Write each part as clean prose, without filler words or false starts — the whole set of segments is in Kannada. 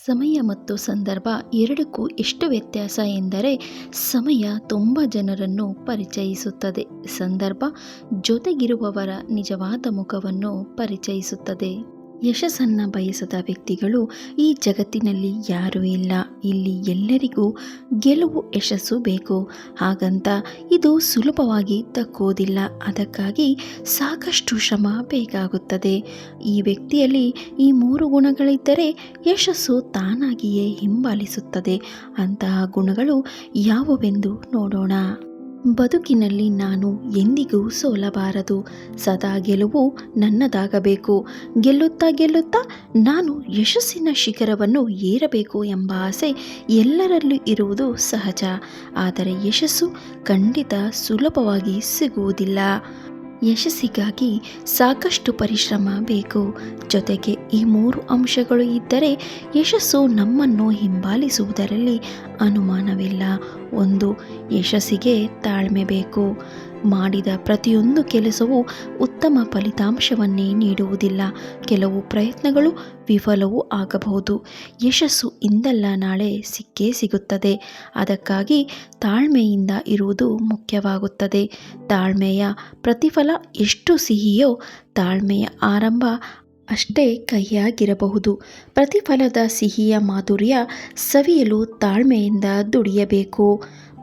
ಸಮಯ ಮತ್ತು ಸಂದರ್ಭ ಎರಡಕ್ಕೂ ಎಷ್ಟು ವ್ಯತ್ಯಾಸ ಎಂದರೆ, ಸಮಯ ತುಂಬ ಜನರನ್ನು ಪರಿಚಯಿಸುತ್ತದೆ, ಸಂದರ್ಭ ಜೊತೆಗಿರುವವರ ನಿಜವಾದ ಮುಖವನ್ನು ಪರಿಚಯಿಸುತ್ತದೆ. ಯಶಸ್ಸನ್ನು ಬಯಸದ ವ್ಯಕ್ತಿಗಳು ಈ ಜಗತ್ತಿನಲ್ಲಿ ಯಾರೂ ಇಲ್ಲ. ಇಲ್ಲಿ ಎಲ್ಲರಿಗೂ ಗೆಲುವು, ಯಶಸ್ಸು ಬೇಕು. ಹಾಗಂತ ಇದು ಸುಲಭವಾಗಿ ದಕ್ಕುವುದಿಲ್ಲ. ಅದಕ್ಕಾಗಿ ಸಾಕಷ್ಟು ಶ್ರಮ ಬೇಕಾಗುತ್ತದೆ. ಈ ವ್ಯಕ್ತಿಯಲ್ಲಿ ಈ 3 ಗುಣಗಳಿದ್ದರೆ ಯಶಸ್ಸು ತಾನಾಗಿಯೇ ಹಿಂಬಾಲಿಸುತ್ತದೆ. ಅಂತಹ ಗುಣಗಳು ಯಾವುವೆಂದು ನೋಡೋಣ. ಬದುಕಿನಲ್ಲಿ ನಾನು ಎಂದಿಗೂ ಸೋಲಬಾರದು. ಸದಾ ಗೆಲುವು ನನ್ನದಾಗಬೇಕು. ಗೆಲ್ಲುತ್ತಾ ಗೆಲ್ಲುತ್ತಾ ನಾನು ಯಶಸ್ಸಿನ ಶಿಖರವನ್ನು ಏರಬೇಕು ಎಂಬ ಆಸೆ ಎಲ್ಲರಲ್ಲೂ ಇರುವುದು ಸಹಜ. ಆದರೆ ಯಶಸ್ಸು ಖಂಡಿತ ಸುಲಭವಾಗಿ ಸಿಗುವುದಿಲ್ಲ. ಯಶಸ್ಸಿಗಾಗಿ ಸಾಕಷ್ಟು ಪರಿಶ್ರಮ ಬೇಕು. ಜೊತೆಗೆ ಈ 3 ಅಂಶಗಳು ಇದ್ದರೆ ಯಶಸ್ಸು ನಮ್ಮನ್ನು ಹಿಂಬಾಲಿಸುವುದರಲ್ಲಿ ಅನುಮಾನವಿಲ್ಲ. 1. ಯಶಸ್ಸಿಗೆ ತಾಳ್ಮೆ ಬೇಕು. ಮಾಡಿದ ಪ್ರತಿಯೊಂದು ಕೆಲಸವೂ ಉತ್ತಮ ಫಲಿತಾಂಶವನ್ನೇ ನೀಡುವುದಿಲ್ಲ. ಕೆಲವು ಪ್ರಯತ್ನಗಳು ವಿಫಲವೂ ಆಗಬಹುದು. ಯಶಸ್ಸು ಇಂದಲ್ಲ ನಾಳೆ ಸಿಕ್ಕೇ ಸಿಗುತ್ತದೆ. ಅದಕ್ಕಾಗಿ ತಾಳ್ಮೆಯಿಂದ ಇರುವುದು ಮುಖ್ಯವಾಗುತ್ತದೆ. ತಾಳ್ಮೆಯ ಪ್ರತಿಫಲ ಎಷ್ಟು ಸಿಹಿಯೋ ತಾಳ್ಮೆಯ ಆರಂಭ ಅಷ್ಟೇ ಕಹಿಯಾಗಿರಬಹುದು. ಪ್ರತಿಫಲದ ಸಿಹಿಯ ಮಾಧುರ್ಯ ಸವಿಯಲು ತಾಳ್ಮೆಯಿಂದ ದುಡಿಯಬೇಕು.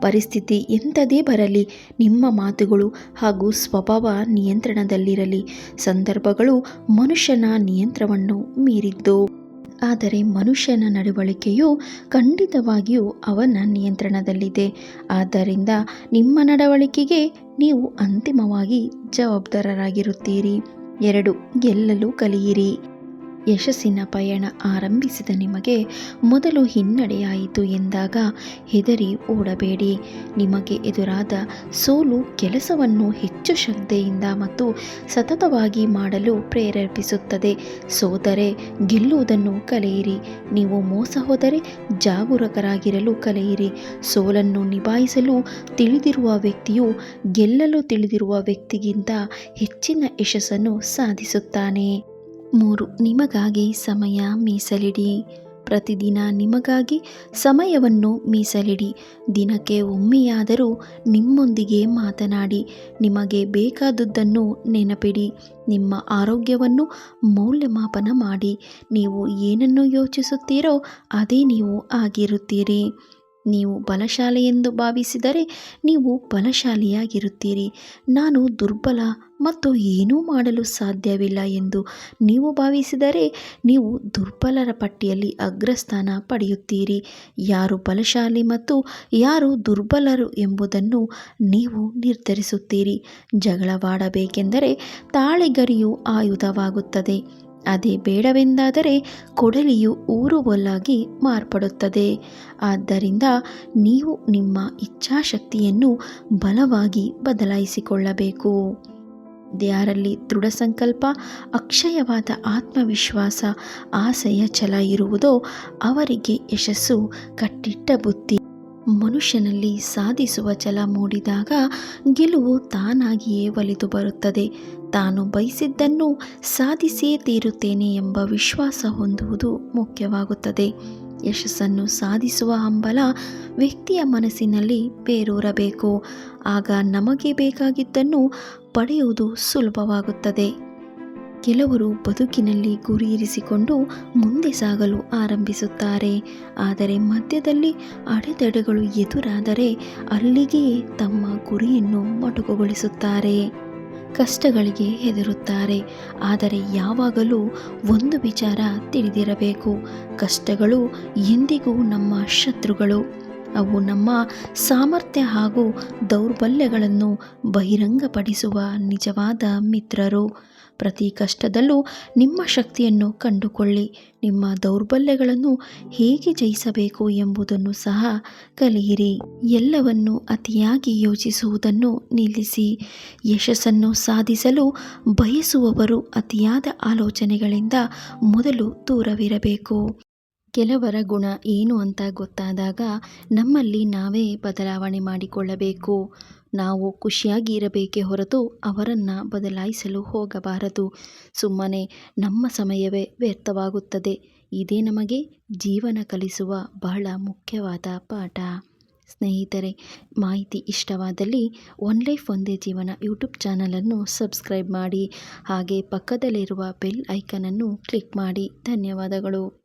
ಪರಿಸ್ಥಿತಿ ಎಂಥದೇ ಬರಲಿ, ನಿಮ್ಮ ಮಾತುಗಳು ಹಾಗೂ ಸ್ವಭಾವ ನಿಯಂತ್ರಣದಲ್ಲಿರಲಿ. ಸಂದರ್ಭಗಳು ಮನುಷ್ಯನ ನಿಯಂತ್ರಣವನ್ನು ಮೀರಿದ್ದು, ಆದರೆ ಮನುಷ್ಯನ ನಡವಳಿಕೆಯು ಖಂಡಿತವಾಗಿಯೂ ಅವನ ನಿಯಂತ್ರಣದಲ್ಲಿದೆ. ಆದ್ದರಿಂದ ನಿಮ್ಮ ನಡವಳಿಕೆಗೆ ನೀವು ಅಂತಿಮವಾಗಿ ಜವಾಬ್ದಾರರಾಗಿರುತ್ತೀರಿ. 2. ಗೆಲ್ಲಲು ಕಲಿಯಿರಿ. ಯಶಸ್ಸಿನ ಪಯಣ ಆರಂಭಿಸಿದ ನಿಮಗೆ ಮೊದಲು ಹಿನ್ನಡೆಯಾಯಿತು ಎಂದಾಗ ಹೆದರಿ ಓಡಬೇಡಿ. ನಿಮಗೆ ಎದುರಾದ ಸೋಲು ಕೆಲಸವನ್ನು ಹೆಚ್ಚು ಶ್ರದ್ಧೆಯಿಂದ ಮತ್ತು ಸತತವಾಗಿ ಮಾಡಲು ಪ್ರೇರೇಪಿಸುತ್ತದೆ. ಸೋತರೆ ಗೆಲ್ಲುವುದನ್ನು ಕಲಿಯಿರಿ. ನೀವು ಮೋಸ ಹೋದರೆ ಜಾಗರೂಕರಾಗಿರಲು ಕಲಿಯಿರಿ. ಸೋಲನ್ನು ನಿಭಾಯಿಸಲು ತಿಳಿದಿರುವ ವ್ಯಕ್ತಿಯು ಗೆಲ್ಲಲು ತಿಳಿದಿರುವ ವ್ಯಕ್ತಿಗಿಂತ ಹೆಚ್ಚಿನ ಯಶಸ್ಸನ್ನು ಸಾಧಿಸುತ್ತಾನೆ. 3. ನಿಮಗಾಗಿ ಸಮಯ ಮೀಸಲಿಡಿ. ಪ್ರತಿದಿನ ನಿಮಗಾಗಿ ಸಮಯವನ್ನು ಮೀಸಲಿಡಿ. ದಿನಕ್ಕೆ ಒಮ್ಮೆಯಾದರೂ ನಿಮ್ಮೊಂದಿಗೆ ಮಾತನಾಡಿ. ನಿಮಗೆ ಬೇಕಾದುದನ್ನು ನೆನಪಿಡಿ. ನಿಮ್ಮ ಆರೋಗ್ಯವನ್ನು ಮೌಲ್ಯಮಾಪನ ಮಾಡಿ. ನೀವು ಏನನ್ನು ಯೋಚಿಸುತ್ತೀರೋ ಅದೇ ನೀವು ಆಗಿರುತ್ತೀರಿ. ನೀವು ಬಲಶಾಲಿ ಎಂದು ಭಾವಿಸಿದರೆ ನೀವು ಬಲಶಾಲಿಯಾಗಿರುತ್ತೀರಿ. ನಾನು ದುರ್ಬಲ ಮತ್ತು ಏನೂ ಮಾಡಲು ಸಾಧ್ಯವಿಲ್ಲ ಎಂದು ನೀವು ಭಾವಿಸಿದರೆ ನೀವು ದುರ್ಬಲರ ಪಟ್ಟಿಯಲ್ಲಿ ಅಗ್ರಸ್ಥಾನ ಪಡೆಯುತ್ತೀರಿ. ಯಾರು ಬಲಶಾಲಿ ಮತ್ತು ಯಾರು ದುರ್ಬಲರು ಎಂಬುದನ್ನು ನೀವು ನಿರ್ಧರಿಸುತ್ತೀರಿ. ಜಗಳವಾಡಬೇಕೆಂದರೆ ತಾಳಿಗರಿಯು ಆಯುಧವಾಗುತ್ತದೆ. ಅದೇ ಬೇಡವೆಂದಾದರೆ ಕೊಡಲಿಯು ಊರುಗೊಲ್ಲಾಗಿ ಮಾರ್ಪಡುತ್ತದೆ. ಆದ್ದರಿಂದ ನೀವು ನಿಮ್ಮ ಇಚ್ಛಾಶಕ್ತಿಯನ್ನು ಬಲವಾಗಿ ಬದಲಾಯಿಸಿಕೊಳ್ಳಬೇಕು. ಯಾರಲ್ಲಿ ದೃಢ ಸಂಕಲ್ಪ, ಅಕ್ಷಯವಾದ ಆತ್ಮವಿಶ್ವಾಸ, ಆಸೆಯ ಛಲ ಇರುವುದೋ ಅವರಿಗೆ ಯಶಸ್ಸು ಕಟ್ಟಿಟ್ಟ ಬುತ್ತಿ. ಮನುಷ್ಯನಲ್ಲಿ ಸಾಧಿಸುವ ಛಲ ಮೂಡಿದಾಗ ಗೆಲುವು ತಾನಾಗಿಯೇ ಒಲಿದು ಬರುತ್ತದೆ. ತಾನು ಬಯಸಿದ್ದನ್ನು ಸಾಧಿಸಿಯೇ ತೀರುತ್ತೇನೆ ಎಂಬ ವಿಶ್ವಾಸ ಹೊಂದುವುದು ಮುಖ್ಯವಾಗುತ್ತದೆ. ಯಶಸ್ಸನ್ನು ಸಾಧಿಸುವ ಹಂಬಲ ವ್ಯಕ್ತಿಯ ಮನಸ್ಸಿನಲ್ಲಿ ಬೇರೂರಬೇಕು. ಆಗ ನಮಗೆ ಬೇಕಾಗಿದ್ದನ್ನು ಪಡೆಯುವುದು ಸುಲಭವಾಗುತ್ತದೆ. ಕೆಲವರು ಬದುಕಿನಲ್ಲಿ ಗುರಿ ಇರಿಸಿಕೊಂಡು ಮುಂದೆ ಸಾಗಲು ಆರಂಭಿಸುತ್ತಾರೆ. ಆದರೆ ಮಧ್ಯದಲ್ಲಿ ಅಡೆತಡೆಗಳು ಎದುರಾದರೆ ಅಲ್ಲಿಗೆಯೇ ತಮ್ಮ ಗುರಿಯನ್ನು ಮೊಟಕುಗೊಳಿಸುತ್ತಾರೆ. ಕಷ್ಟಗಳಿಗೆ ಹೆದರುತ್ತಾರೆ. ಆದರೆ ಯಾವಾಗಲೂ ಒಂದು ವಿಚಾರ ತಿಳಿದಿರಬೇಕು, ಕಷ್ಟಗಳು ಎಂದಿಗೂ ನಮ್ಮ ಶತ್ರುಗಳು. ಅವು ನಮ್ಮ ಸಾಮರ್ಥ್ಯ ಹಾಗೂ ದೌರ್ಬಲ್ಯಗಳನ್ನು ಬಹಿರಂಗಪಡಿಸುವ ನಿಜವಾದ ಮಿತ್ರರು. ಪ್ರತಿ ಕಷ್ಟದಲ್ಲೂ ನಿಮ್ಮ ಶಕ್ತಿಯನ್ನು ಕಂಡುಕೊಳ್ಳಿ. ನಿಮ್ಮ ದೌರ್ಬಲ್ಯಗಳನ್ನು ಹೇಗೆ ಜಯಿಸಬೇಕು ಎಂಬುದನ್ನು ಸಹ ಕಲಿಯಿರಿ. ಎಲ್ಲವನ್ನು ಅತಿಯಾಗಿ ಯೋಚಿಸುವುದನ್ನು ನಿಲ್ಲಿಸಿ. ಯಶಸ್ಸನ್ನು ಸಾಧಿಸಲು ಬಯಸುವವರು ಅತಿಯಾದ ಆಲೋಚನೆಗಳಿಂದ ಮೊದಲು ದೂರವಿರಬೇಕು. ಕೆಲವರ ಗುಣ ಏನು ಅಂತ ಗೊತ್ತಾದಾಗ ನಮ್ಮಲ್ಲಿ ನಾವೇ ಬದಲಾವಣೆ ಮಾಡಿಕೊಳ್ಳಬೇಕು. ನಾವು ಖುಷಿಯಾಗಿ ಇರಬೇಕೇ ಹೊರತು ಅವರನ್ನು ಬದಲಾಯಿಸಲು ಹೋಗಬಾರದು. ಸುಮ್ಮನೆ ನಮ್ಮ ಸಮಯವೇ ವ್ಯರ್ಥವಾಗುತ್ತದೆ. ಇದೇ ನಮಗೆ ಜೀವನ ಕಲಿಸುವ ಬಹಳ ಮುಖ್ಯವಾದ ಪಾಠ. ಸ್ನೇಹಿತರೆ, ಮಾಹಿತಿ ಇಷ್ಟವಾದಲ್ಲಿ ಒನ್ ಲೈಫ್ ಒಂದೇ ಜೀವನ ಯೂಟ್ಯೂಬ್ ಚಾನಲನ್ನು ಸಬ್ಸ್ಕ್ರೈಬ್ ಮಾಡಿ, ಹಾಗೆ ಪಕ್ಕದಲ್ಲಿರುವ ಬೆಲ್ ಐಕನನ್ನು ಕ್ಲಿಕ್ ಮಾಡಿ. ಧನ್ಯವಾದಗಳು.